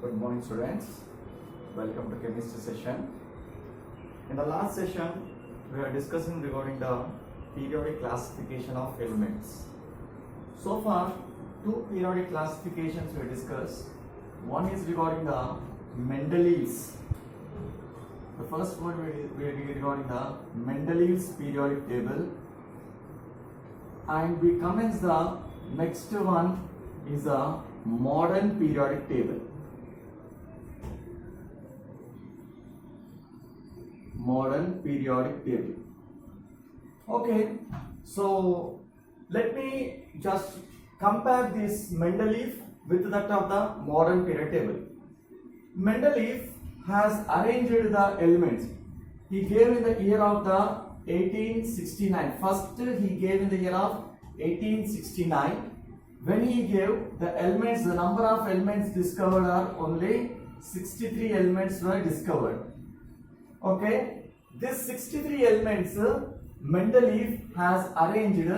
Good morning, students. Welcome to chemistry session. In the last session, we are discussing regarding the periodic classification of elements. So far, two periodic classifications we discussed. One is regarding the Mendeleev's. The first one we are regarding the Mendeleev's periodic table, and we commence the next one is a modern periodic table. Modern periodic table. Okay, so let me just compare this Mendeleev with that of the modern periodic table. Mendeleev has arranged the elements. He gave in the year of the 1869. First he gave in the year of 1869. When he gave the elements, the number of elements discovered are only 63 elements were discovered. Okay, this 63 elements Mendeleev has arranged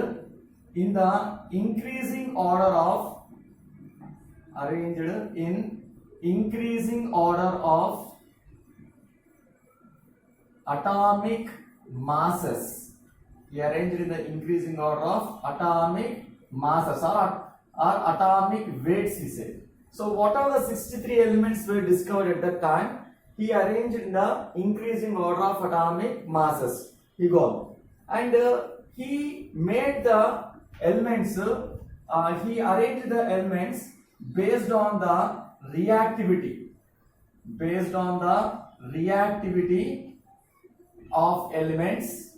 in the increasing order of atomic masses. He arranged in the increasing order of atomic masses or atomic weights, we say. So what are the 63 elements were discovered at that time? He arranged in the increasing order of atomic masses. He got, and he made the elements. He arranged the elements based on the reactivity. Based on the reactivity of elements.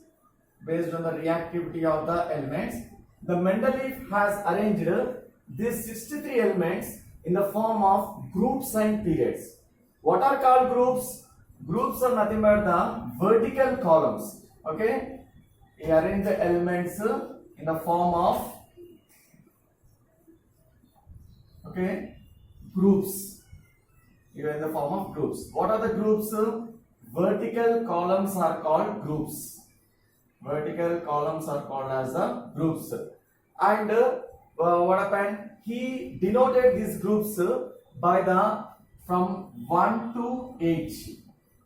Based on the reactivity of the elements, the Mendeleev has arranged these 63 elements in the form of groups and periods. What are called groups? Groups are nothing but the vertical columns. Okay, he arranged the elements in the form of groups. Here in the form of groups. What are the groups? Vertical columns are called groups. Vertical columns are called as the groups. And what happened? He denoted these groups by the from 1 to 8.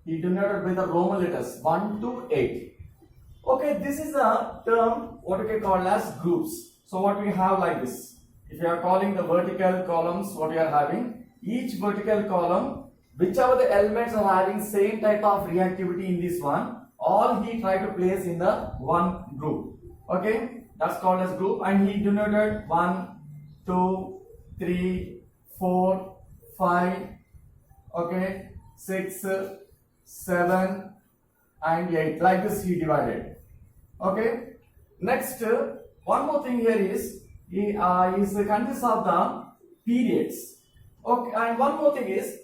He denoted by the Roman letters 1 to 8. Okay, this is a term what we can call as groups. So what we have like this. If you are calling the vertical columns, what you are having, each vertical column, whichever the elements are having same type of reactivity in this one, all he tried to place in the one group. Okay, that's called as group, and he denoted 1, 2, 3, 4, 5, okay, 6, 7 and 8. Like this he divided. Okay, next one more thing here is he consists of the periods. Okay, and one more thing is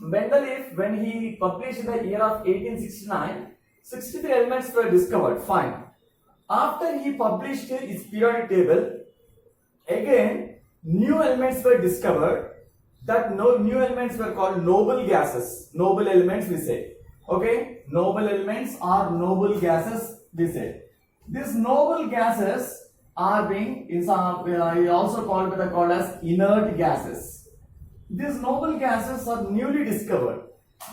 Mendeleev, when he published in the year of 1869, 63 elements were discovered. Fine. After he published his periodic table, again new elements were discovered. That new elements were called noble gases. Noble elements, we say. Okay, noble elements or noble gases, we say. These noble gases are being also called as inert gases. These noble gases are newly discovered.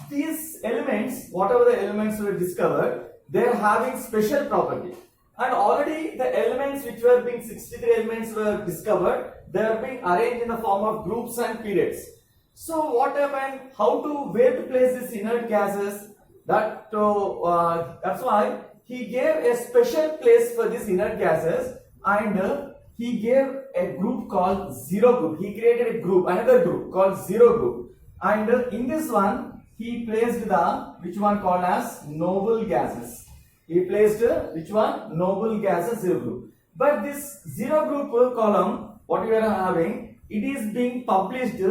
These elements, whatever the elements were discovered, they are having special property. And already the elements which were being 63 elements were discovered, they are being arranged in the form of groups and periods. So what happened? Where to place these inert gases? That's why he gave a special place for these inert gases, and he gave a group called zero group. He created a group, another group called zero group, and in this one he placed the which one called as noble gases. He placed which one? Noble gases, zero group. But this zero group column, what we are having, it is being published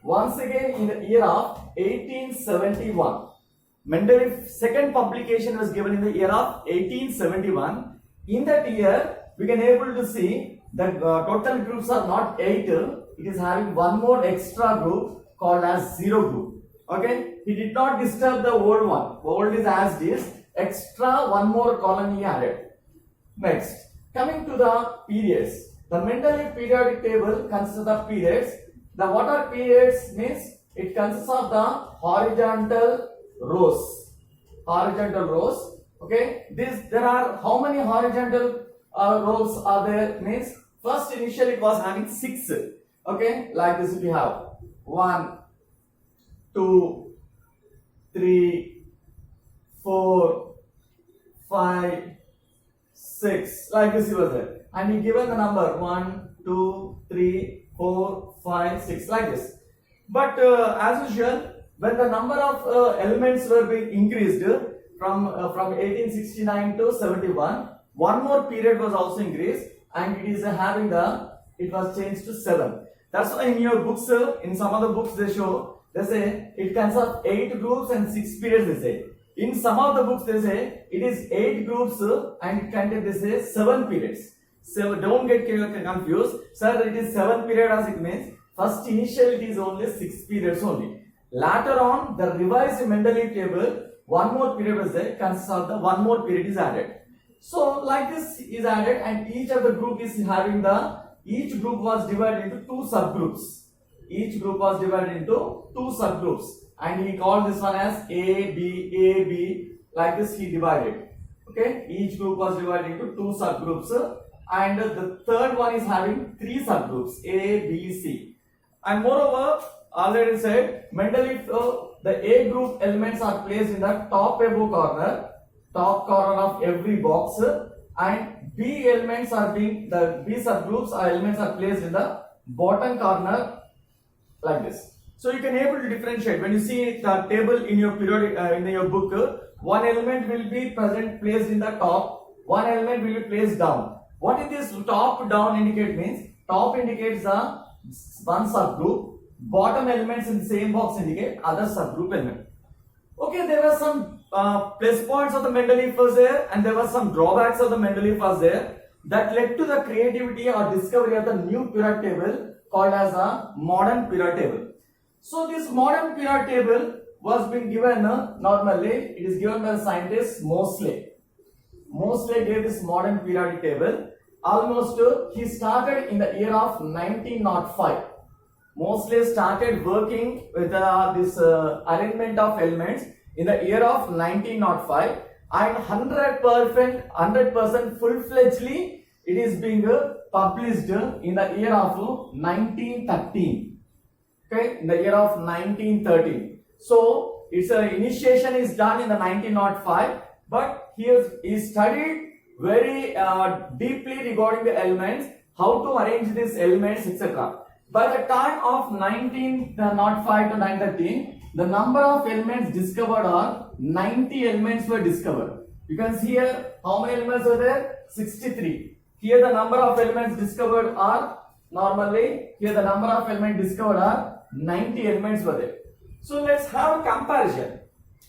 once again in the year of 1871. Mendeleev's second publication was given in the year of 1871. In that year, we can able to see that total groups are not 8. It is having one more extra group called as zero group. Okay, he did not disturb the old one. Old is as is. Extra one more column he added. Next, coming to the periods. The Mendeleev periodic table consists of periods. The what are periods means It consists of the horizontal rows. Horizontal rows. Okay. There are how many horizontal rows are there? Means first initially it was having 6. Okay. Like this we have 1, 2, 3, 4, 5, 6. Like this was there. And he given the number 1, 2, 3, 4, 5, 6 like this. But as usual, when the number of elements were being increased from 1869 to 71, one more period was also increased, and it is it was changed to 7. That's why in your books, in some of the books they say it consists of 8 groups and 6 periods. They say in some of the books they say it is 8 groups and it contains, they say, 7 periods. So don't get confused, sir. It is 7 period as it means. First initially it is only 6 periods only. Later on, the revised Mendeleev table, one more period was there, consists of the one more period is added. So like this is added, and each of the group is having each group was divided into 2 subgroups. Each group was divided into 2 subgroups, and he called this one as A, B. Like this he divided. Okay, each group was divided into 2 subgroups, and the third one is having 3 subgroups A, B, C. And moreover, already said, Mendeleev, the A group elements are placed in the top above corner of every box, and B elements are the B subgroups or elements are placed in the bottom corner like this. So you can able to differentiate when you see the table in your periodic in your book. One element will be placed in the top, one element will be placed down. What is this top down indicate means? Top indicates the one subgroup, bottom elements in the same box indicate other subgroup element. Okay, there were some plus points of the Mendeleev was there, and there were some drawbacks of the Mendeleev was there that led to the creativity or discovery of the new periodic table called as a modern periodic table. So this modern periodic table was being given normally, it is given by the scientist Moseley. Moseley gave this modern periodic table. Almost he started in the year of 1905. Moseley started working with this arrangement of elements in the year of 1905, and 100% full-fledgedly it is being published in the year of 1913. Okay, in the year of 1913. So its initiation is done in the 1905, but he studied very deeply regarding the elements, how to arrange these elements, etc. By the time of 1905 to 1913, the number of elements discovered are 90 elements were discovered. You can see here how many elements are there? 63. Here the number of elements discovered are 90 elements were there. So let's have a comparison.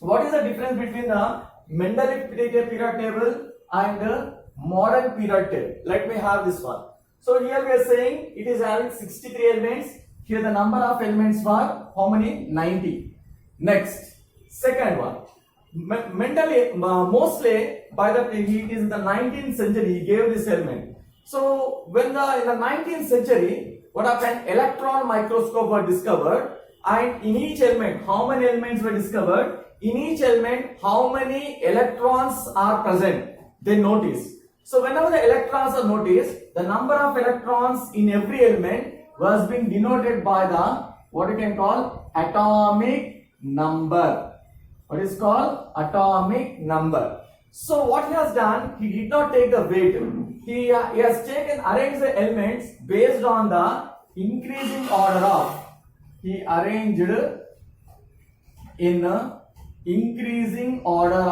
What is the difference between the Mendeleev periodic table and the modern periodic table? Let me have this one. So here we are saying it is having 63 elements. Here the number of elements were how many? 90. Next, second one. Moseley, it is in the 19th century, he gave this element. So when in the 19th century, what happened? Electron microscope were discovered, and in each element, how many elements were discovered? In each element, how many electrons are present? They noticed. So whenever the electrons are noticed, the number of electrons in every element was being denoted by the what you can call atomic number. What is called atomic number. So what he has done, he did not take the weight. He has arranged the elements based on the increasing order of. He arranged in increasing order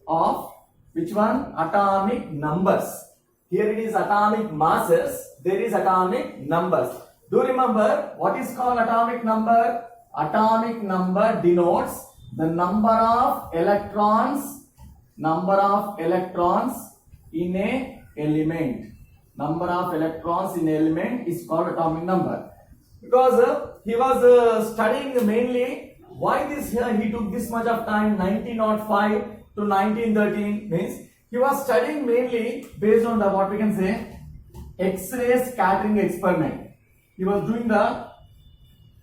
of which one? Atomic numbers. Here it is atomic masses, there is atomic numbers. Do remember what is called atomic number? Atomic number denotes the number of electrons in a element. Number of electrons in element is called atomic number. Because he was studying mainly why this here he took this much of time, 1905 to 1913 means he was studying mainly based on the what we can say X-ray scattering experiment. he was doing the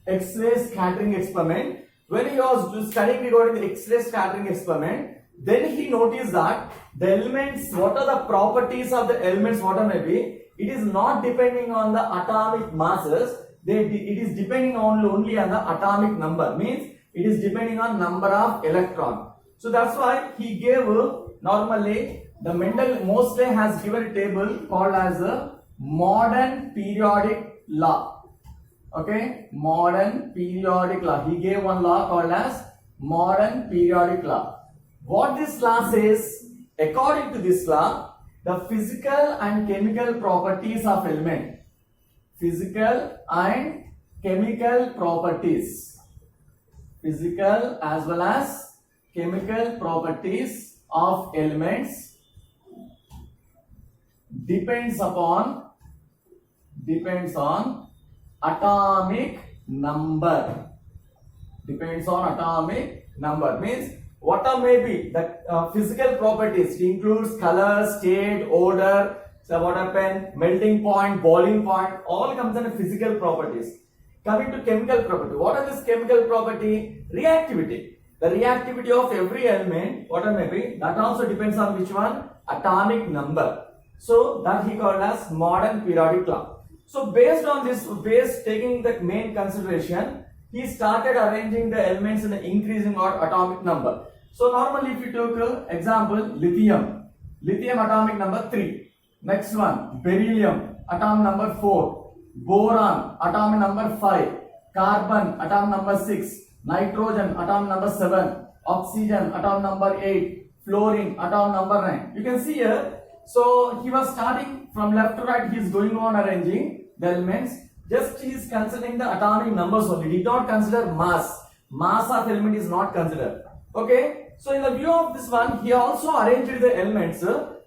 X-ray scattering experiment. When he was studying regarding the X-ray scattering experiment, then he noticed that the elements, what are the properties of the elements, whatever may be, it is not depending on the atomic masses. It is depending only on the atomic number. Means it is depending on number of electron. So that's why he gave normally the Mendel mostly has given a table called as a modern periodic law. Okay, modern periodic law. He gave one law called as modern periodic law. What this law says, according to this law, the physical and chemical properties of element, physical and chemical properties, physical as well as chemical properties of elements depends on atomic number. Depends on atomic number. Means whatever may be the physical properties, it includes color, state, odor, so what happened, melting point, boiling point, all comes under physical properties. Coming to chemical property, what are this chemical property? Reactivity. The reactivity of every element, whatever may be, that also depends on which one? Atomic number. So that he called as modern periodic law. So based on this, taking the main consideration, he started arranging the elements in the increasing or atomic number. So normally if you took example lithium atomic number 3. Next one beryllium atom number 4. Boron atom number 5. Carbon atom number 6. Nitrogen atom number 7. Oxygen atom number 8. Fluorine atom number 9. You can see here. So he was starting from left to right. He is going on arranging the elements. Just he is considering the atomic numbers only. He did not consider mass. Mass of element is not considered. Okay. So in the view of this one, he also arranged the elements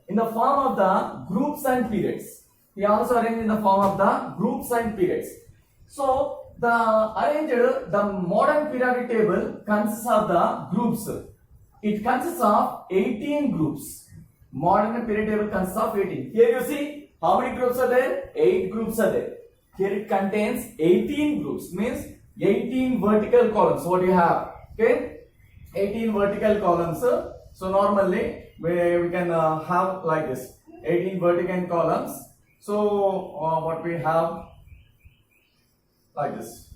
in the form of the groups and periods. He also arranged in the form of the groups and periods. So the modern periodic table consists of the groups. It consists of 18 groups. Modern periodic table consists of 18. Here you see how many groups are there? 8 groups are there. Here it contains 18 groups, means 18 vertical columns. What do you have? Okay, 18 vertical columns. So normally we can have like this 18 vertical columns. So what we have like this.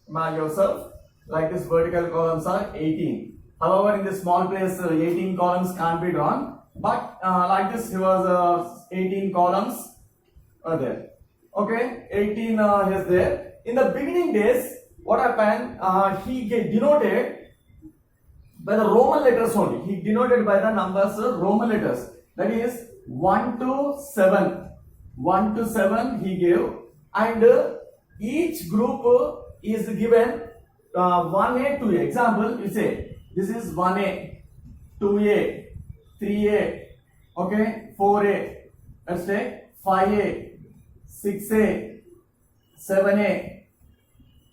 Imagine yourself like this, vertical columns are 18. However, in this small place 18 columns can't be drawn, but like this here was 18 columns are there. Okay, 18 is there. In the beginning days, what happened? He denoted by the Roman letters only. He denoted by the numbers Roman letters. That is 1 to 7. 1 to 7 he gave, and each group is given 1A, 2A. Example, you say this is 1A, 2A, 3A, okay, 4A. Let's take 5A, 6A, 7A,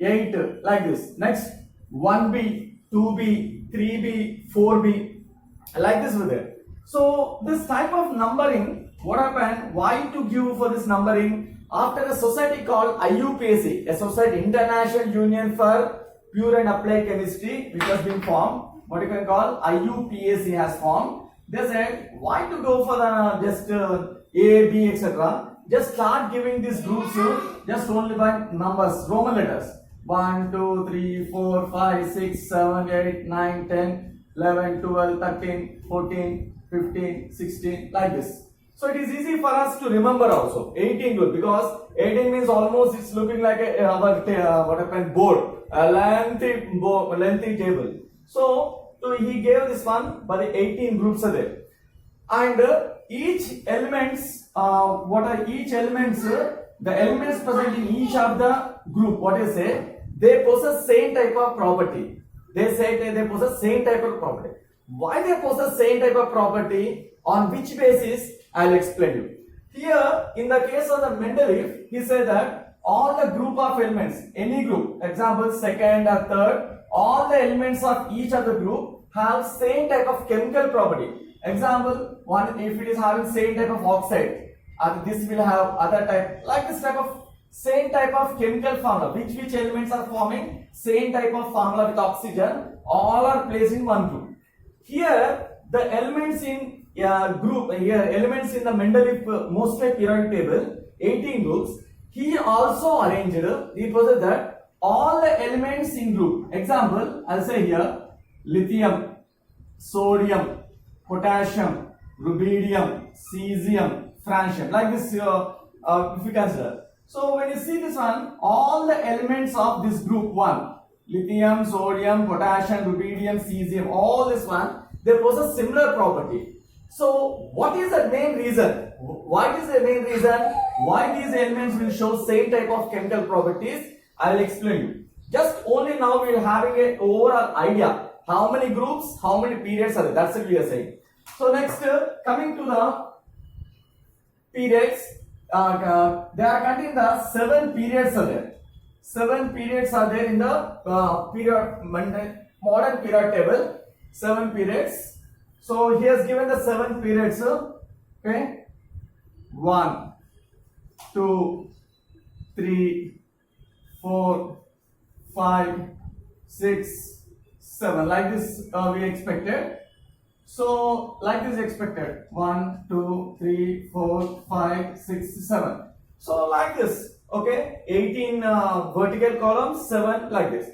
8, like this. Next 1B, 2B, 3B, 4B, like this with it. So this type of numbering, what happened? Why to give for this numbering? After a society called IUPAC, a society, International Union for Pure and Applied Chemistry, which has been formed. What you can call IUPAC has formed. They said, why to go for the just A, B, etc. Just start giving these groups just only by numbers, Roman letters. 1, 2, 3, 4, 5, 6, 7, 8, 9, 10, 11, 12, 13, 14, 15, 16, like this. So it is easy for us to remember also 18 group, because 18 means almost it's looking like what happened board, a lengthy table. So he gave this one, but the 18 groups are there, and each elements, what are each elements? The elements present in each of the group, what you say, they possess same type of property. They say they possess same type of property. Why they possess same type of property? On which basis? I'll explain you. Here, in the case of the Mendeleev, he said that all the group of elements, any group, example second or third, all the elements of each of the group have same type of chemical property. Example, one, if it is having same type of oxide, this will have other type, like this type of same type of chemical formula. Which elements are forming same type of formula with oxygen, all are placed in one group. Here the elements in group, here elements in the Mendeleev periodic table, 18 groups. He also arranged, he possessed that all the elements in group. Example, I'll say here lithium, sodium, potassium, rubidium, cesium, francium, like this if you consider. So when you see this one, all the elements of this group 1, lithium, sodium, potassium, rubidium, cesium, all this one, they possess similar property. So what is the main reason? What is the main reason why these elements will show same type of chemical properties? I will explain you. Just only now we are having an overall idea. How many groups, how many periods are there? That's what we are saying. So next, coming to the periods, they are containing the 7 periods are there. 7 periods are there in the modern period table. 7 periods. So he has given the 7 periods. Okay, 1, 2, 3, 4, 5, 6, 7. Like this we expected. So like this expected. 1, 2, 3, 4, 5, 6, 7. So like this. Okay, 18 vertical columns, 7 like this.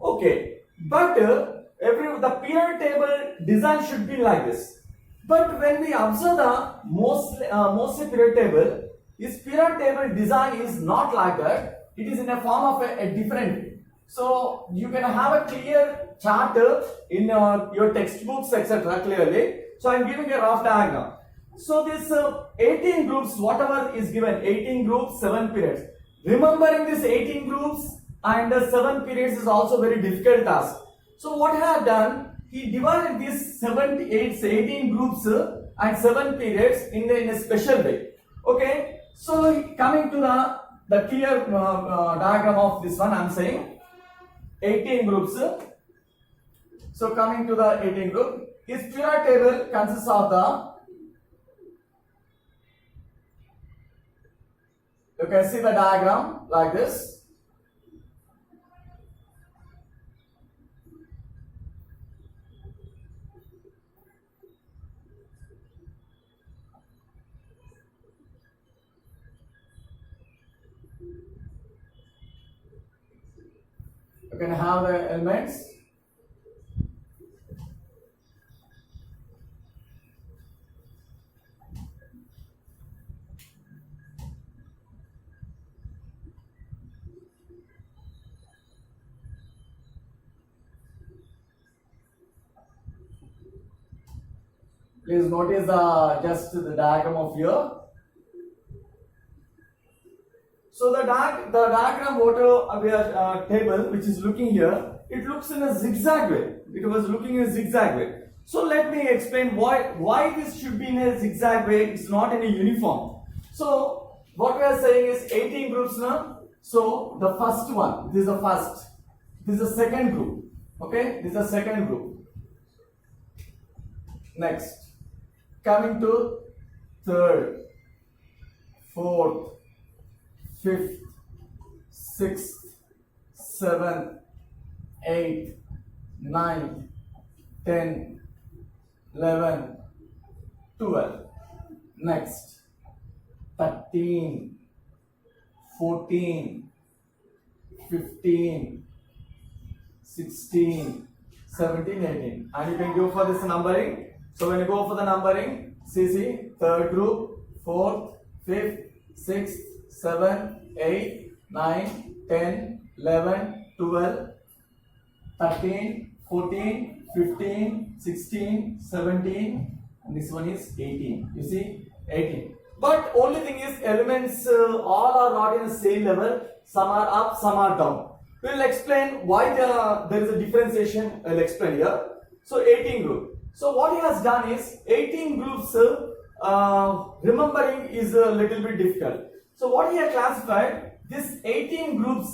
Okay, but the periodic table design should be like this. But when we observe the mostly periodic table, this periodic table design is not like that. It is in a form of a different. So you can have a clear chart in your textbooks, etc. clearly. So I am giving a rough diagram. So this 18 groups, whatever is given, 18 groups, 7 periods. Remembering this 18 groups and 7 periods is also very difficult task. So what I have done, he divided these 18 groups and 7 periods in a special way. Okay, so coming to the clear diagram of this one, I am saying 18 groups. So coming to the 18 group, his periodic table consists of you can see the diagram like this. You can have the elements. Please notice just the diagram of here. So the diagram water table which is looking here, it looks in a zigzag way. It was looking in a zigzag way. So let me explain why this should be in a zigzag way. It's not in a uniform. So what we are saying is 18 groups now. So the first one, this is the first. This is the second group. Okay, this is the second group. Next, coming to third, fourth, fifth, sixth, seventh, eighth, ninth, 10, 11, 12. Next, 13, 14, 15, 16, 17, 18. And you can go for this numbering. So when you go for the numbering, see, third group, fourth, fifth, sixth, 7, 8, 9, 10, 11, 12, 13, 14, 15, 16, 17, and this one is 18. You see, 18. But only thing is elements all are not in the same level. Some are up, some are down. We will explain why there is a differentiation. I will explain here. So 18 group. So what he has done is 18 groups. Remembering is a little bit difficult. So what he has classified, this 18 groups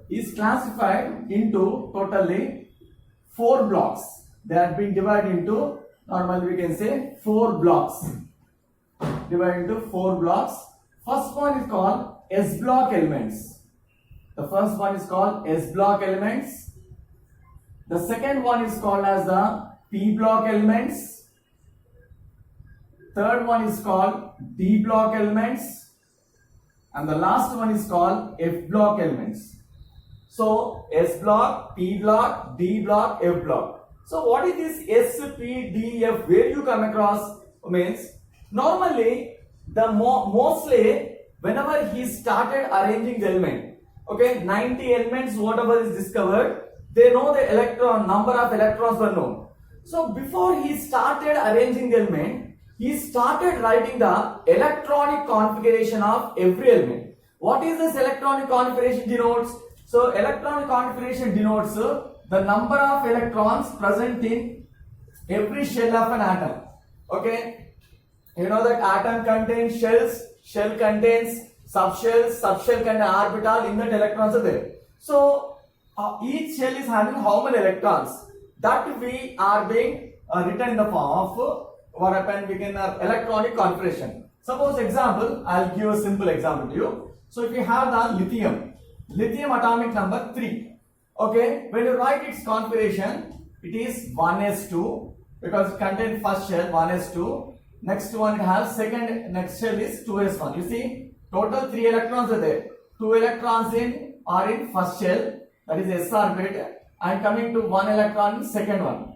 is classified into totally 4 blocks. They have been divided into, normally we can say 4 blocks. divided into 4 blocks. First one is called S block elements. The first one is called S block elements. The second one is called as the P block elements. Third one is called D block elements. And the last one is called F block elements. So S block, P block, D block, F block. So what is this S, P, D, F? Where you come across means normally mostly whenever he started arranging the element, okay, 90 elements whatever is discovered, they know the electron number of electrons were known. So before he started arranging the element, he started writing the electronic configuration of every element. What is this electronic configuration denotes? So electronic configuration denotes the number of electrons present in every shell of an atom. Okay, you know that atom contains shells, shell contains subshells, subshell contains orbital, in that electrons are there. So each shell is having how many electrons? That we are being written in the form of what happened, we can electronic configuration. Suppose example, I'll give a simple example to you. So if you have the lithium atomic number 3. Okay, when you write its configuration, it is 1s2 because it contains first shell 1s2. Next one it has next shell is 2s1. You see, total 3 electrons are there. 2 electrons are in first shell, that is s orbit, and coming to 1 electron in second one.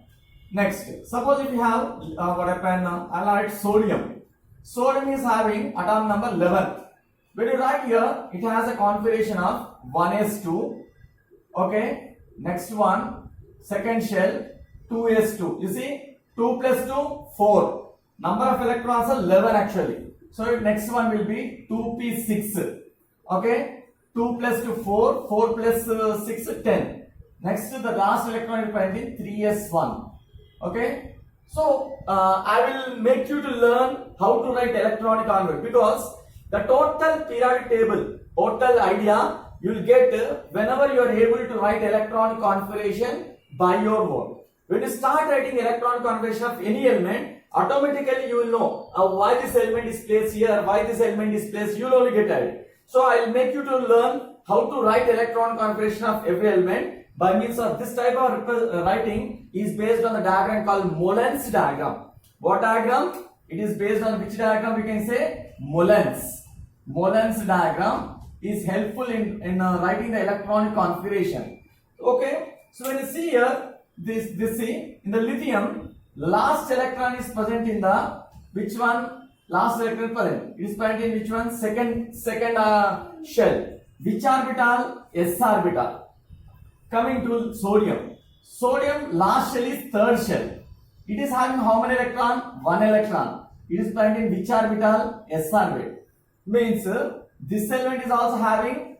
Next, suppose if you have what happened, I'll write sodium. Sodium is having atom number 11. When you write here, it has a configuration of 1s2. Okay, next one, second shell 2s2. You see, 2 plus 2, 4. Number of electrons are 11 actually. So next one will be 2p6. Okay, 2 plus 2, 4. 4 plus 6, 10. Next, the last electron will find in 3s1. Okay, so I will make you to learn how to write electronic configuration, because the total periodic table, total idea you will get whenever you are able to write electronic configuration by your own. When you start writing electronic configuration of any element, automatically you will know why this element is placed here, why this element is placed, you will only get it. So I will make you to learn how to write electronic configuration of every element by means of this type of writing is based on the diagram called Molen's diagram. What diagram? It is based on which diagram? We can say Molen's. Molen's diagram is helpful in writing the electronic configuration. Okay, so when you see here, this see in the lithium, last electron is present in the which one? Last electron present. It is present in which one? Second shell. Which orbital? S orbital. Coming to sodium. Sodium last shell is third shell. It is having how many electron? 1 electron. It is present in which orbital? S orbit. Means this element is also having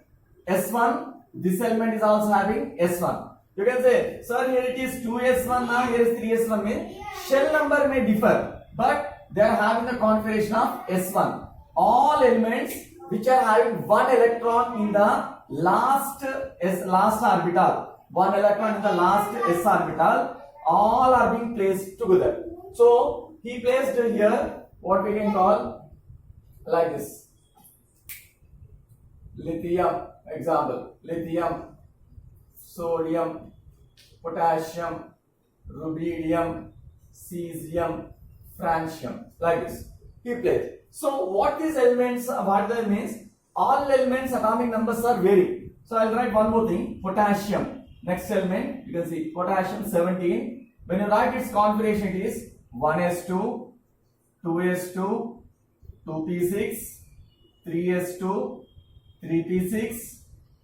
S1. This element is also having S1. You can say, sir, here it is 2s1 now, here is 3s1. Means shell number may differ, but they are having the configuration of S1. All elements which are having 1 electron in the last orbital, 1 electron in the last s orbital, all are being placed together. So he placed here what we can call like this: lithium, example, lithium, sodium, potassium, rubidium, cesium, francium, like this he placed. So what these elements, what that means, all elements atomic numbers are vary. So I'll write one more thing, potassium. Next element, you can see potassium 17. When you write its configuration, it is 1s2, 2s2, 2p6, 3s2, 3p6.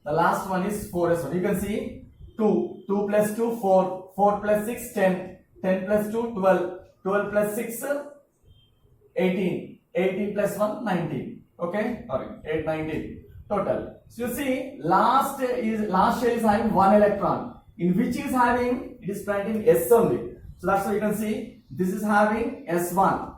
The last one is 4s1. You can see 2 plus 2, 4, 4 plus 6, 10, 10 plus 2, 12, 12 plus 6, 18, 18 plus 1, 19. Okay, sorry, 8, 19 total. So you see, last shell is having 1 electron, in which is having, it is present in S only. So that's why you can see this is having S1.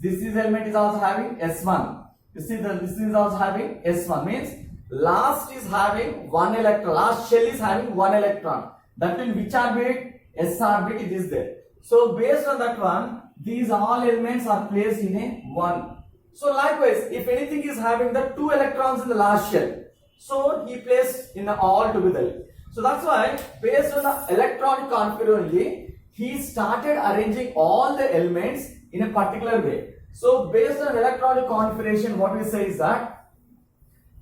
This element is also having S1. You see this is also having S1, means last is having 1 electron. Last shell is having 1 electron. That in which orbit? S orbit it is there. So based on that one, these all elements are placed in a 1. So likewise, if anything is having the 2 electrons in the last shell, so he placed in the all together. So that's why based on the electronic configuration only, he started arranging all the elements in a particular way. So based on electronic configuration, what we say is that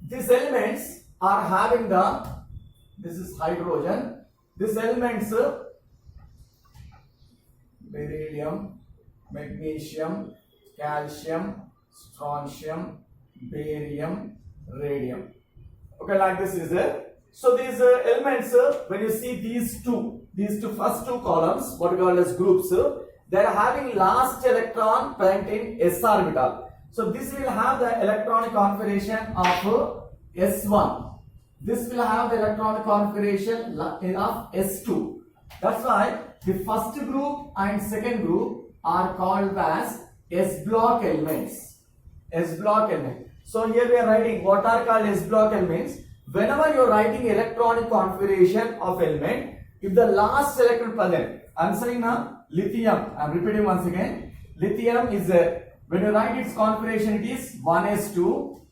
these elements are having the, this is hydrogen, these elements beryllium, magnesium, calcium, strontium, barium, radium. Okay, like this is there. So these elements, when you see these two first two columns, what we call as groups, they are having last electron present in s orbital. So this will have the electronic configuration of s1. This will have the electronic configuration of s2. That's why the first group and second group are called as s block elements. S block element. So here we are writing what are called S block elements. Whenever you are writing electronic configuration of element, if the last electron present, I am saying now lithium, I am repeating once again, lithium is when you write its configuration, it is 1s2,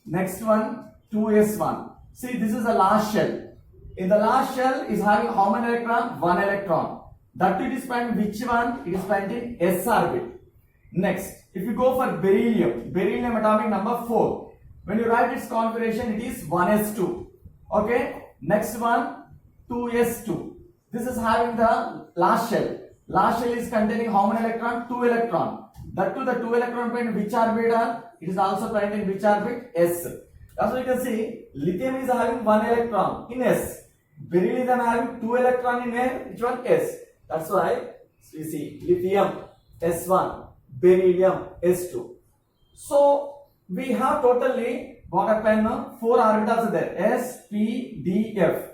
next one 2s1. See, this is the last shell. In the last shell is having how many electron? 1 electron. That it is spent which one? It is spent in s orbit. Next, if you go for beryllium, beryllium atomic number 4. When you write its configuration, it is 1s2. Okay. Next one 2s2. This is having the last shell. Last shell is containing how many electron? 2 electron. That too, the 2 electron point which orbital? It is also present in which orbit? S. That's why you can see lithium is having 1 electron in S. Beryllium having 2 electron in which one? S. That's why you see lithium S1, beryllium S2. So we have totally what happened? 4 orbitals there. S, P, D, F.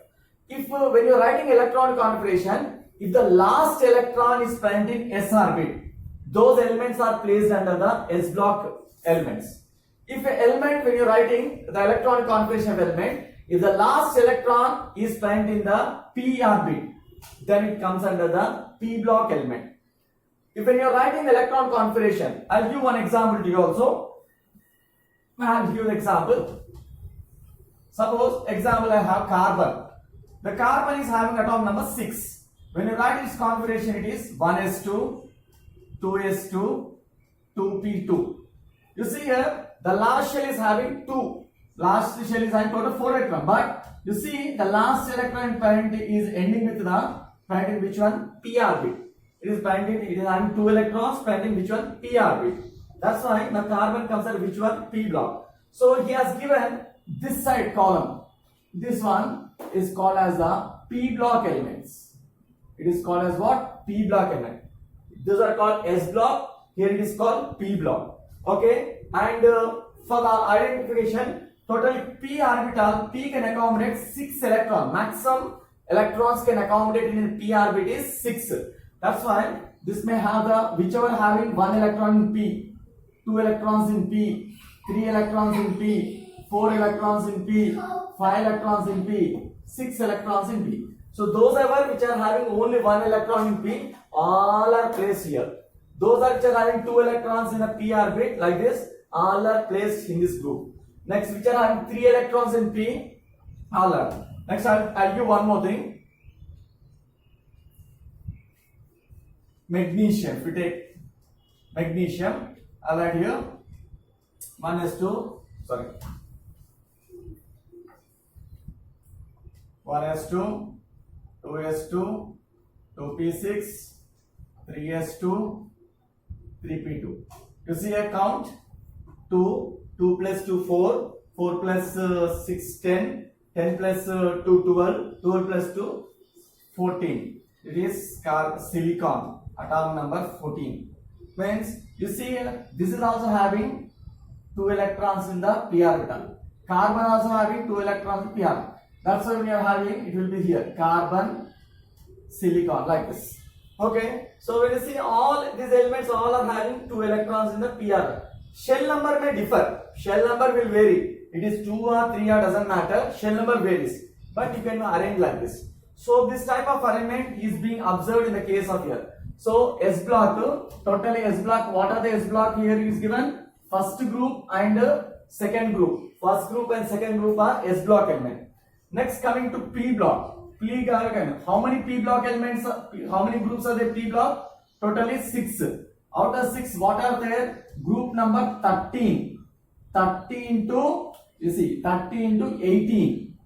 If when you are writing electron configuration, if the last electron is present in s orbit, those elements are placed under the s block elements. If an element, when you are writing the electronic configuration of element, if the last electron is present in the p orbit, then it comes under the p block element. If when you are writing electron configuration, I'll give one example to you also. I'll give an example. Suppose example I have carbon. The carbon is having atom number 6. When you write its configuration, it is 1s2, 2s2, 2p2. You see here, the last shell is having 2. Last shell is having total 4 electrons. But you see, the last electron parent is ending with the parent in which one? p orbit. It is binding, it is having 2 electrons parent in which one? p orbit. That's why the carbon comes at which one? P block. So he has given this side column. This one is called as the p block elements. It is called as what? P block element. These are called S block. Here it is called P block. Okay. And for the identification, totally p orbital, p can accommodate 6 electrons. Maximum electrons can accommodate in p orbit is 6. That's why this may have the whichever having 1 electron in p, 2 electrons in p, 3 electrons in p, 4 electrons in p, 5 electrons in p, 6 electrons in p. So those ever which are having only 1 electron in p, all are placed here. Those are which are having 2 electrons in a p orbit like this, all are placed in this group. Next, which are having 3 electrons in p, all are. Next, I'll give one more thing. Magnesium. If we take magnesium, I'll add here 1s2, sorry, 1s2, 2s2, 2p6, 3s2, 3p2. You see a count 2, 2 plus 2 4, 4 plus 6 10, 10 plus 2 12, 12 plus 2 14. It is silicon, atom number 14. Means you see this is also having 2 electrons in the p orbital. Carbon also having 2 electrons in p orbital. That's why when you are having, it will be here carbon, silicon like this. Okay. So when you see all these elements, all are having 2 electrons in the p orbital. Shell number may differ. Shell number will vary. It is 2 or 3 or doesn't matter. Shell number varies. But you can arrange like this. So this type of arrangement is being observed in the case of here. So S block, totally S block. What are the S block here is given? First group and second group. First group and second group are S block element. Next, coming to P block. How many P block elements? How many groups are there? P block totally 6. Out of 6, what are there? Group number 13. 30 into, you see, 30 into 18.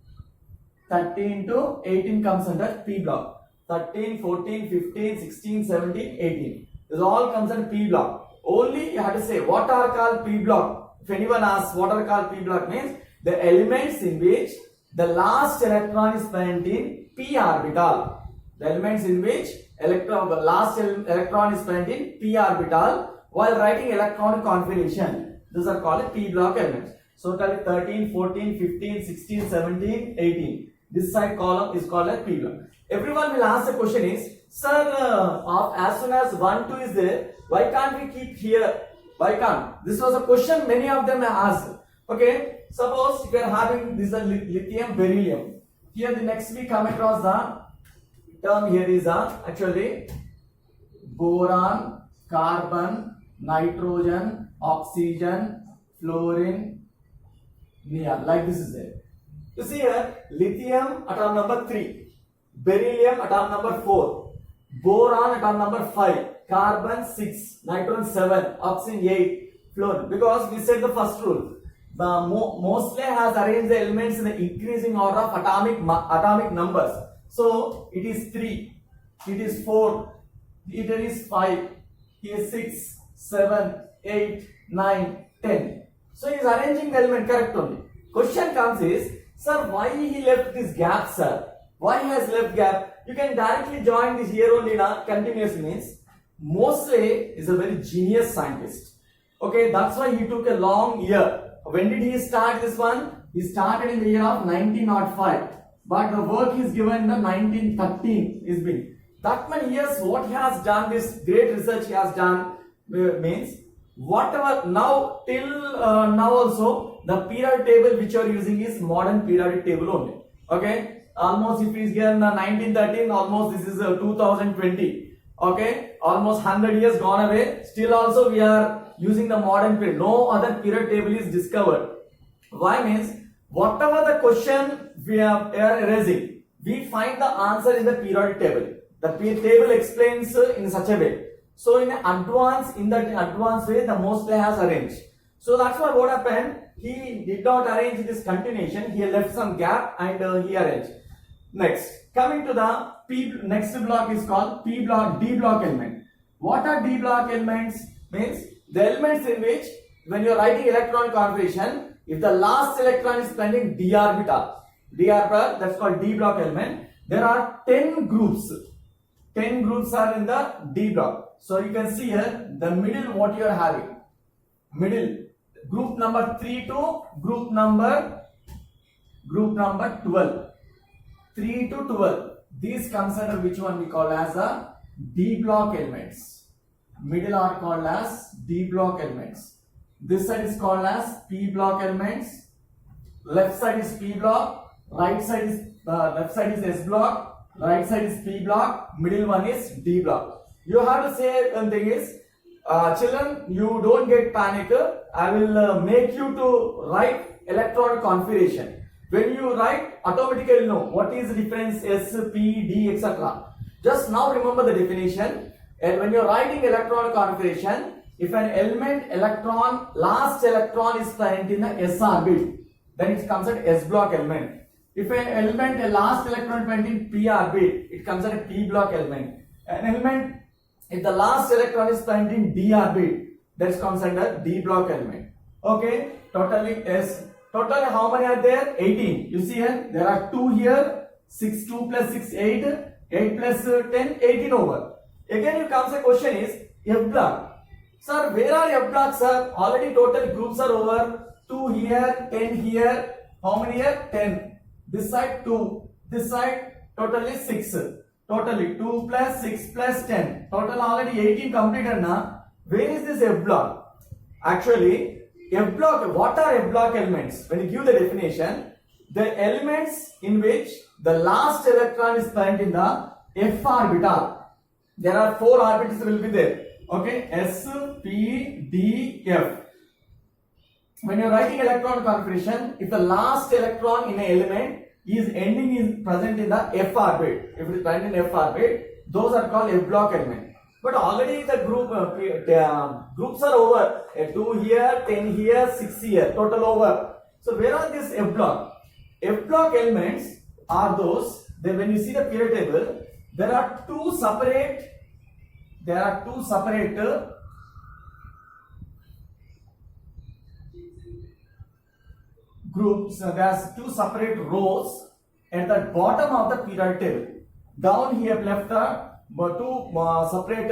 30 into 18 comes under P block. 13, 14, 15, 16, 17, 18. This all comes under P block. Only you have to say what are called P block. If anyone asks what are called P block, means the elements in which the last electron is present in P orbital. The elements in which the last electron is present in P orbital while writing electronic configuration. These are called P block elements. So 13, 14, 15, 16, 17, 18. This side column is called as P block. Everyone will ask the question is, sir, as soon as 1, 2 is there, why can't we keep here? Why can't? This was a question many of them asked. Okay, suppose if you are having this lithium beryllium. Here the next we come across the term here is actually boron, carbon, nitrogen, oxygen, fluorine, neon. Like this is there. You see here, lithium atom number 3, beryllium atom number 4, boron atom number 5, carbon 6, nitrogen 7, oxygen 8, fluorine. Because we said the first rule, the Moseley has arranged the elements in the increasing order of atomic numbers. So it is 3, it is 4, it is 5, it is 6, 7, 8, 9, 10. So he is arranging the element correct only. Question comes is, sir, why he left this gap, sir? Why he has left gap? You can directly join this here only now. Continuous means Moseley is a very genius scientist. Okay, that's why he took a long year. When did he start this one? He started in the year of 1905. But the work is given in the 1913 is been. That many years what he has done, this great research he has done means whatever now till now also the periodic table which you are using is modern periodic table only. Okay, almost if it is given 1913, almost this is 2020. Okay, almost 100 years gone away. Still also we are using the modern period. No other period table is discovered. Why means whatever the question we are erasing, we find the answer in the periodic table. The table explains in such a way. So in that advanced way, the Moseley has arranged. So that's why what happened. He did not arrange this continuation. He left some gap and he arranged. Next, coming to the next block is called D block element. What are D block elements? Means the elements in which when you are writing electronic configuration, if the last electron is present in d orbital, that's called D block element. There are 10 groups. 10 groups are in the D block. So you can see here the middle what you are having. Middle group number 3 to group number 12. 3 to 12. These comes under which one we call as a D block elements. Middle are called as D block elements. This side is called as P block elements. Left side is P block. Right side is left side is S block. Right side is P block. Middle one is D block. You have to say one thing is, children, you don't get panic. I will make you to write electronic configuration. When you write, automatically know what is the difference S, P, D, etc. Just now remember the definition. And when you are writing electronic configuration, if an element last electron is present in the S orbit, then it comes at S block element. If an element last electron is present in P orbit, it comes at a P block element. An element, if the last electron is present in D orbit, that comes under D block element. Okay, totally S. Total how many are there? 18. You see here, there are 2 here. 6, 2 plus 6, 8. 8 plus 10, 18 over. Again, you comes a question is F block. Sir, where are F blocks, sir? Already total groups are over. 2 here, 10 here. How many here? 10. This side 2. This side totally 6. Totally 2 plus 6 plus 10. Total already 18 completed now. Where is this F block? Actually, F block, what are F block elements? When you give the definition, the elements in which the last electron is present in the F orbital. There are 4 orbitals will be there. Okay, S, P, D, F. when you're writing electron configuration, if the last electron in an element is ending is present in the f orbit, if it is present in f orbit, those are called f block element. But already the groups are over. 2 here, 10 here, 6 here, total over. So where are these f block? F block elements are those. Then when you see the period table, there are two separate groups. There's two separate rows at the bottom of the periodic table. Down here left two separate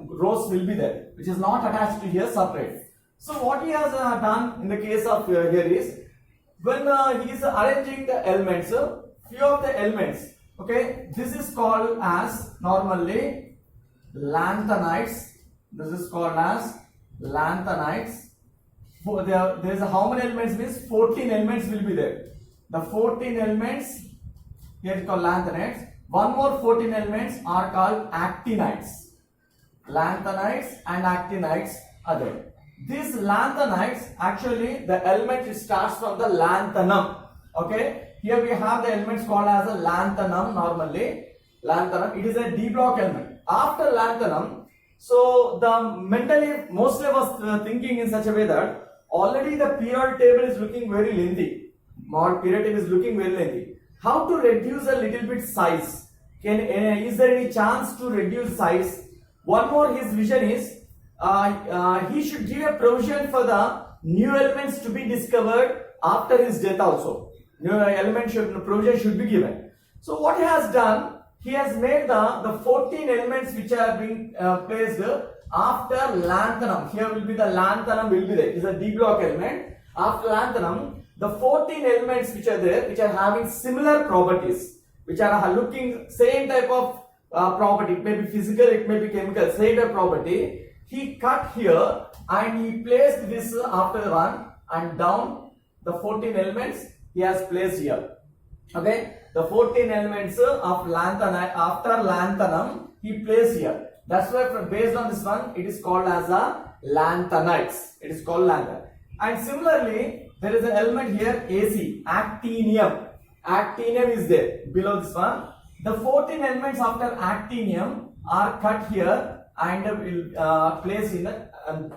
rows will be there, which is not attached to here, separate. So what he has done in the case of here is, when he is arranging the elements, few of the elements, okay, this is called as normally lanthanides. This is called as lanthanides. There is how many elements means 14 elements will be there. The 14 elements here is called lanthanides. One more 14 elements are called actinides. Lanthanides and actinides are there. These lanthanides, actually the element starts from the lanthanum. Okay, here we have the elements called as a lanthanum. Normally lanthanum, it is a d block element. After lanthanum, so the mentally mostly was thinking in such a way that already the periodic table is looking very lengthy. Periodic table is looking very lengthy. How to reduce a little bit size? Is there any chance to reduce size? One more, his vision is he should give a provision for the new elements to be discovered after his death also. New element provision should be given. So what he has done, he has made the 14 elements which are being placed after lanthanum. Here will be the lanthanum will be there. It is a d block element. After lanthanum, the 14 elements which are there, which are having similar properties, which are looking same type of property, it may be physical, it may be chemical, same type of property. He cut here and he placed this after one, and down the 14 elements he has placed here. Okay, the 14 elements of lanthanide after lanthanum he placed here. That's why based on this one it is called as a lanthanides. It is called lanthanide. And similarly, there is an element here AC, actinium. Actinium is there below this one. The 14 elements after actinium are cut here and will place in the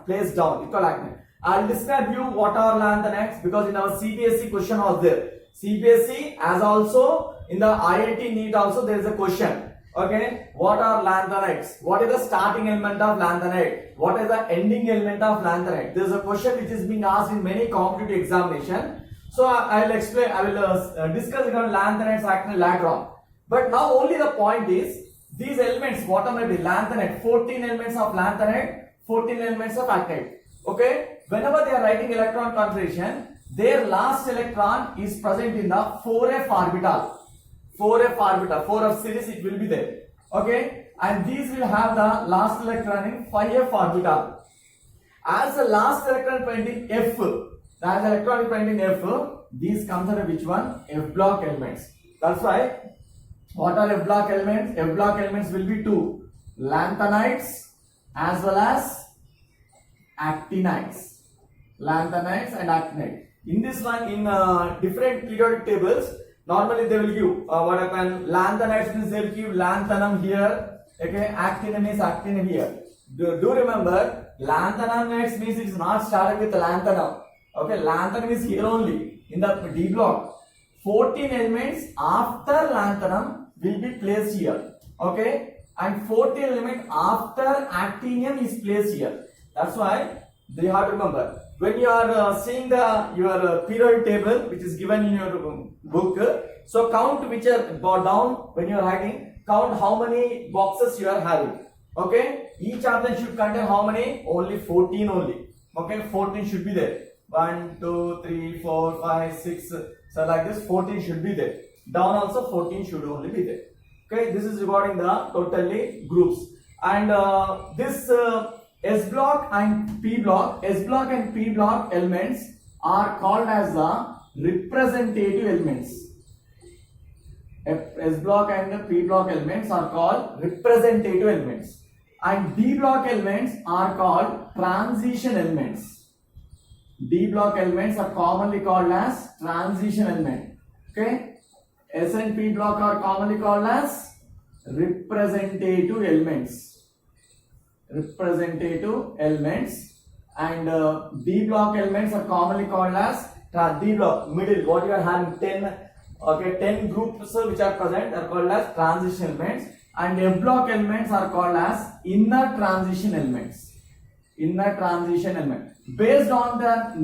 place down. It's called actinium. I'll describe you what are lanthanides, because in our CBSE question was there. CBSE as also in the IIT NEET also there is a question. Okay, what are lanthanides? What is the starting element of lanthanide? What is the ending element of lanthanide? There is a question which is being asked in many competitive examination. So I will explain. I will discuss regarding lanthanides actually later on. But now only the point is these elements. What are the lanthanide? 14 elements of lanthanide, 14 elements of actinide. Okay, whenever they are writing electron configuration, their last electron is present in the 4f orbital. 4f orbital, 4f series it will be there. Okay, and these will have the last electron in 5f orbital. As the last electron point in F, as the electron point in F, these comes under which one? F block elements. That's why, what are F block elements? F block elements will be two, lanthanides as well as actinides. Lanthanides and actinides. In this one, in different periodic tables, normally they will give what happen, lanthanides means they will give lanthanum here, okay, actinium is actinium here. Do remember, lanthanides means it is not started with lanthanum. Okay, lanthanum is here only in the D block. 14 elements after lanthanum will be placed here. Okay, and 14 elements after actinium is placed here. That's why they have to remember. When you are seeing your periodic table which is given in your book, so count which are down when you are writing, count how many boxes you are having. Okay, each of them should contain how many? Only 14 only. Okay, 14 should be there. 1, 2, 3, 4, 5, 6. So like this 14 should be there. Down also 14 should only be there. Okay, this is regarding the totally groups. And this S block and P block elements are called as the representative elements. S block and P block elements are called representative elements, and D block elements are called transition elements. D block elements are commonly called as transition element. Okay, S and P block are commonly called as representative elements. Representative elements, and D block elements are commonly called as D block middle. What you are having 10 groups which are present are called as transition elements, and F block elements are called as inner transition elements. Inner transition element. Based on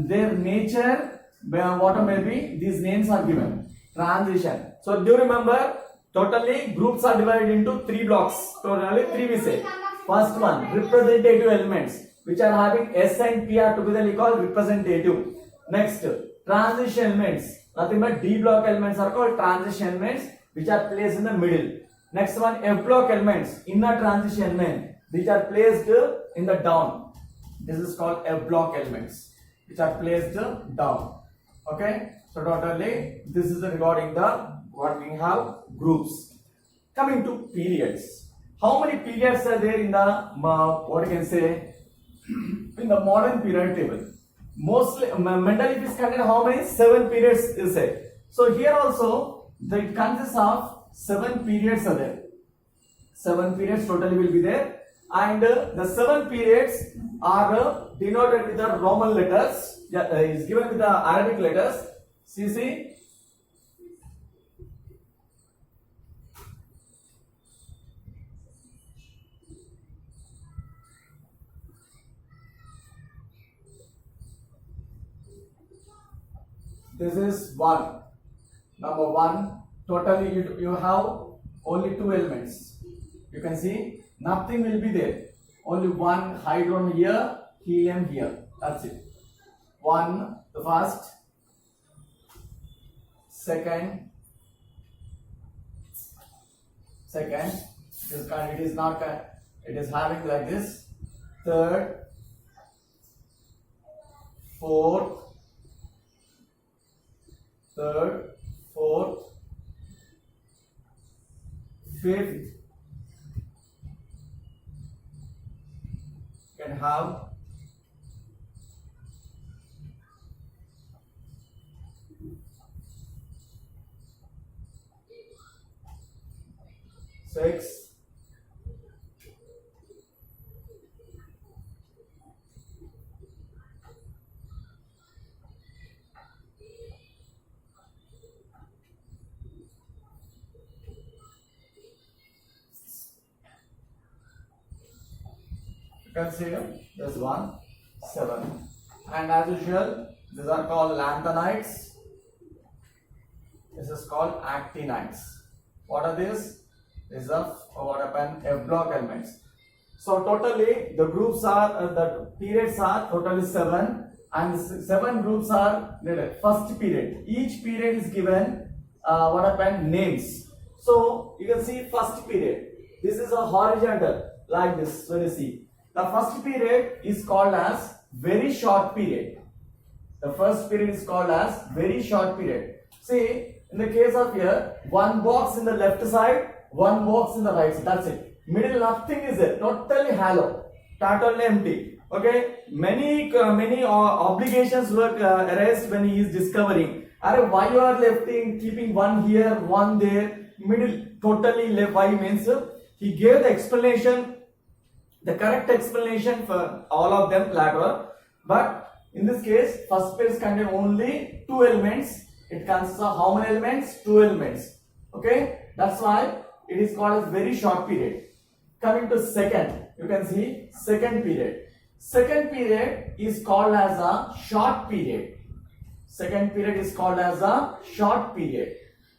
their nature, what may be, these names are given. Transition. So do you remember? Totally groups are divided into 3 blocks. Totally 3 we say. First one, representative elements, which are having S and P are together called representative. Next, transition elements. Nothing but D block elements are called transition elements, which are placed in the middle. Next one, F block elements, inner transition elements, which are placed in the down. This is called F block elements, which are placed down. Okay, so totally this is regarding the what we have groups. Coming to periods, how many periods are there in the what you can say in the modern period table? Mostly Mendeleev is considered how many? 7 periods is there. So here also it consists of 7 periods are there. 7 periods totally will be there, and the 7 periods are denoted with the Roman letters. Is given with the Arabic letters. See. This is 1. Number 1. Totally you have only 2 elements. You can see nothing will be there. Only one hydrogen here, helium here. That's it. 1, the first, second. It is not. It is having like this. Third, fourth, fifth. Can have six, you can see this 1, 7, and as usual these are called lanthanides. This is called actinides. What are these? These are what happened F block elements. So totally the groups are the periods are totally 7, and 7 groups are needed. First period. Each period is given what happened names. So you can see first period. This is a horizontal like this. When you see the first period is called as very short period. The first period is called as very short period. See, in the case of here, 1 box in the left side, 1 box in the right side. That's it. Middle nothing is there. Totally hollow. Totally empty. Okay. Many obligations were erased when he is discovering. Why you are keeping 1 here, 1 there, middle totally left. Why means he gave the explanation, the correct explanation for all of them later. But in this case, first page contains only 2 elements. It consists of how many elements? 2 elements. Okay, that's why it is called as very short period. Coming to second, you can see second period. Second period is called as a short period. Second period is called as a short period.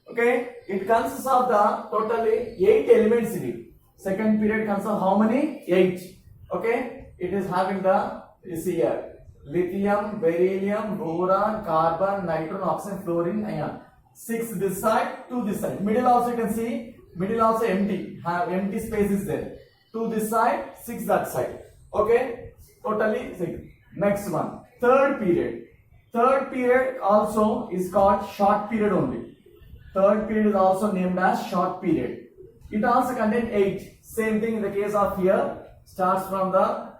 Okay, it consists of the totally 8 elements in it. Second period consists of how many? 8. Okay, it is having the, you see here, lithium, beryllium, boron, carbon, nitrogen, oxygen, fluorine, ion. 6 this side, 2 this side. Middle also you can see, middle also empty. Have empty space is there. 2 this side, 6 that side. Okay, totally 6. Next one, third period. Third period also is called short period only. Third period is also named as short period. It also contains 8. Same thing in the case of here. Starts from the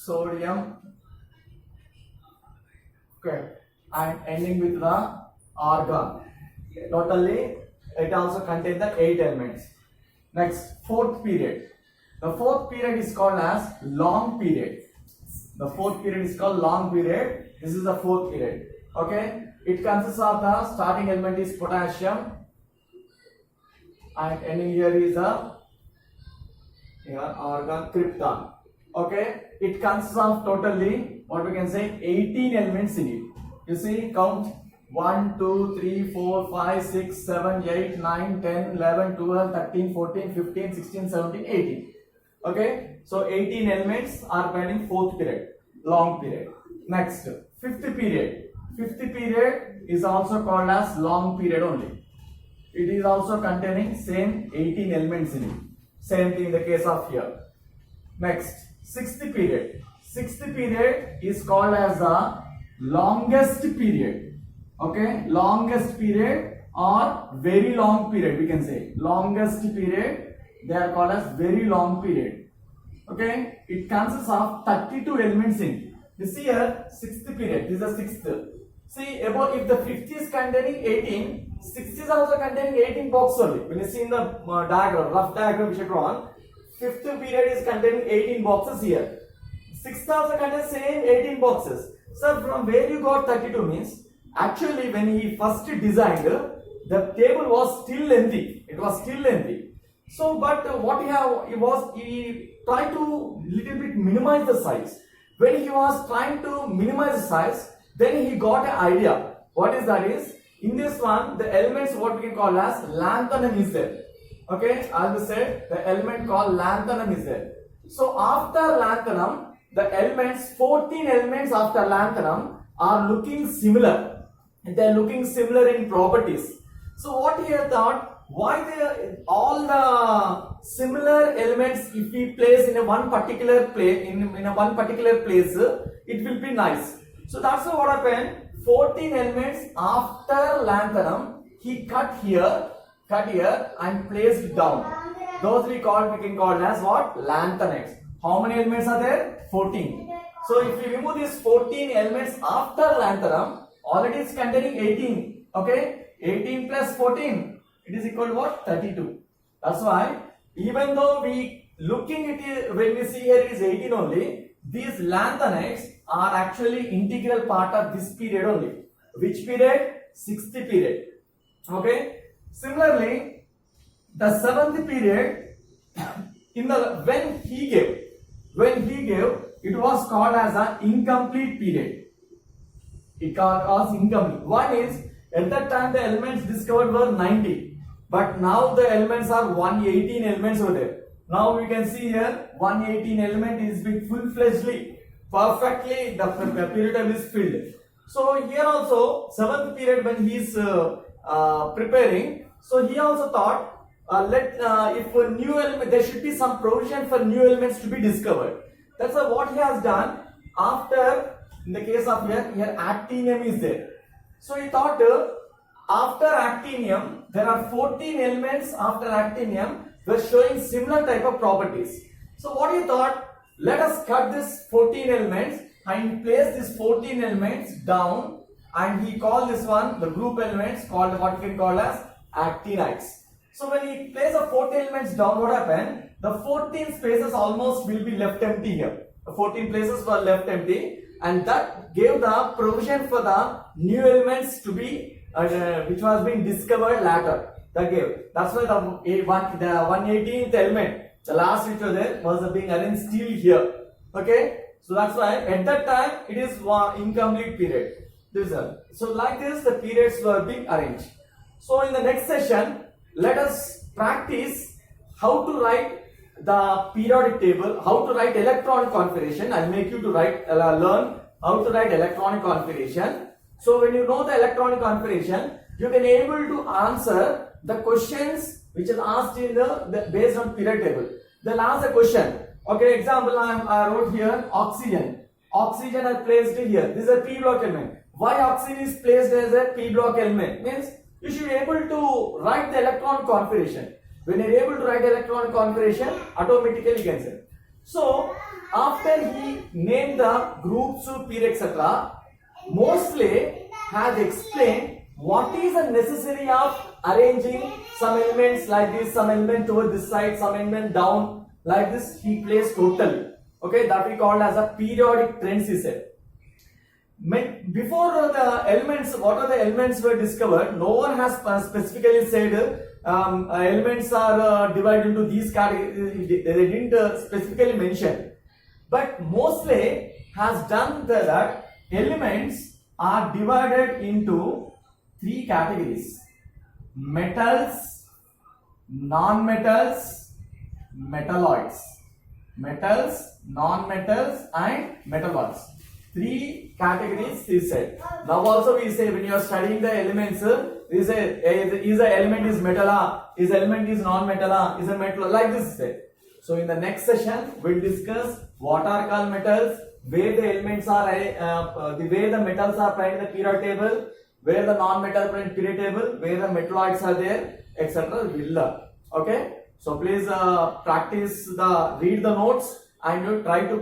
sodium, okay, and ending with the argon. Totally, it also contains the 8 elements. Next, fourth period. The fourth period is called as long period. The fourth period is called long period. This is the fourth period. Okay, it consists of the starting element is potassium, and ending here is a argon, krypton. Okay, it consists of totally what we can say 18 elements in it. You see, count 1, 2, 3, 4, 5, 6, 7, 8, 9, 10, 11, 12, 13, 14, 15, 16, 17, 18. Okay, so 18 elements are present in fourth period, long period. Next, fifth period. Fifth period is also called as long period only. It is also containing same 18 elements in it. Same thing in the case of here. Next, sixth period. Sixth period is called as the longest period. Okay, longest period or very long period, we can say. Longest period, they are called as very long period. Okay, it consists of 32 elements in it. You see here, sixth period, this is the sixth. See, above, if the fifth is containing 18, sixth is also containing 18 boxes only. When you see in the diagram, rough diagram which I drawn, fifth period is containing 18 boxes here. Sixth also contains same 18 boxes. So from where you got 32 means, actually when he first designed, the table was still lengthy. It was still lengthy. So, but what he tried to little bit minimize the size. When he was trying to minimize the size, then he got an idea. What is that is, in this one, the elements what we can call as lanthanum is there. Okay, as we said, the element called lanthanum is there. So after lanthanum, the elements, 14 elements after lanthanum are looking similar. They are looking similar in properties. So what he had thought, why all the similar elements, if we place in a one particular place, in a one particular place, it will be nice. So that's what happened. 14 elements after lanthanum, he cut here and placed down. Those we can call as what? Lanthanides. How many elements are there? 14. So if we remove these 14 elements after lanthanum, already it's containing 18. Okay, 18 plus 14, it is equal to what? 32. That's why even though we looking at it, when we see here it is 18 only, these lanthanides are actually integral part of this period only. Which period? Sixth period. Okay. Similarly, the seventh period, in the when he gave, it was called as an incomplete period. It was incomplete. One is, at that time the elements discovered were 90, but now the elements are 118 elements over there. Now we can see here 118 element is being full-fledgedly, perfectly the period time is filled. So here also 7th period when he is preparing, so he also thought if a new element, there should be some provision for new elements to be discovered. That's what he has done. After, in the case of here actinium is there. So he thought after actinium, there are 14 elements after actinium were showing similar type of properties. So what he thought, let us cut this 14 elements and place these 14 elements down, and he called this one, the group elements called what we can call as actinides. So when he placed the 14 elements down, what happened? The 14 spaces almost will be left empty here. The 14 places were left empty, and that gave the provision for the new elements to be which was being discovered later. That's why the 118th element, the last which was there, was being arranged still here. Okay, so that's why at that time it is incomplete period. So like this the periods were being arranged. So in the next session, let us practice how to write the periodic table, how to write electronic configuration. I'll make you to learn how to write electronic configuration. So when you know the electronic configuration, you can able to answer the questions which is asked in the based on periodic table. They'll ask a question. Okay, example I wrote here oxygen. Oxygen are placed here. This is a P block element. Why oxygen is placed as a P block element? Means you should be able to write the electronic configuration. When you are able to write electronic configuration, automatically you can say. So after he named the groups, period, etc., mostly has explained what is the necessity of arranging some elements like this, some element toward this side, some element down like this. He placed total. Okay, that we call as a periodic trends, he said. Before the elements, what are the elements were discovered, no one has specifically said elements are divided into these categories. They didn't specifically mention, but mostly has done that elements are divided into three categories: metals, non-metals, metalloids. Metals, non-metals and metalloids. Three categories he said. Now also we say when you are studying the elements, is the element is metal, is element is non-metal, is a metal, like this said. So in the next session we'll discuss what are called metals, where the elements are, the way the metals are present in the periodic table, where the non-metal present periodic table, where the metalloids are there, etc. We'll learn. Okay. So please read the notes and you try to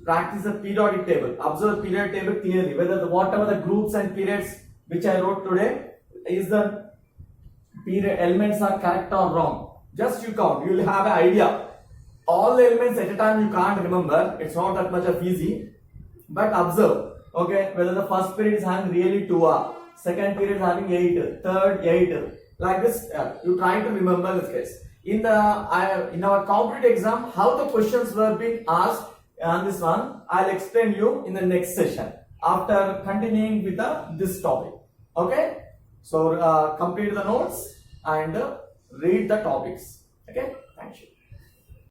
practice the periodic table. Observe periodic table clearly, whether whatever the groups and periods which I wrote today, is the period elements are correct or wrong. Just you count, you will have an idea. All the elements at a time you can't remember, it's not that much of easy, but observe, okay, whether the first period is having really 2 second period is having 8, third 8, like this. You try to remember this case. In our competitive exam, how the questions were being asked on this one, I'll explain you in the next session after continuing with this topic. Okay, so complete the notes and read the topics. Okay, thank you.